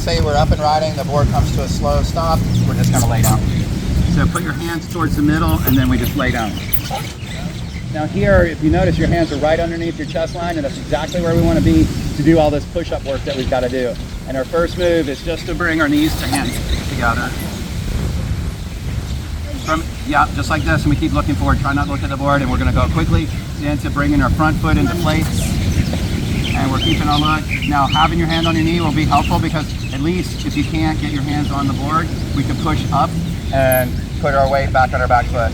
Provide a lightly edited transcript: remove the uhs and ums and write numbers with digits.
say we're up and riding, the board comes to a slow stop, we're just gonna lay down. So put your hands towards the middle and then we just lay down. Now here, if you notice, your hands are right underneath your chest line, and that's exactly where we want to be to do all this push-up work that we've got to do. And our first move is just to bring our knees to hands together. Just like this, and we keep looking forward. Try not to look at the board, and we're going to go quickly into bringing our front foot into place. And we're keeping a look. Now, having your hand on your knee will be helpful because at least if you can't get your hands on the board, we can push up and put our weight back on our back foot.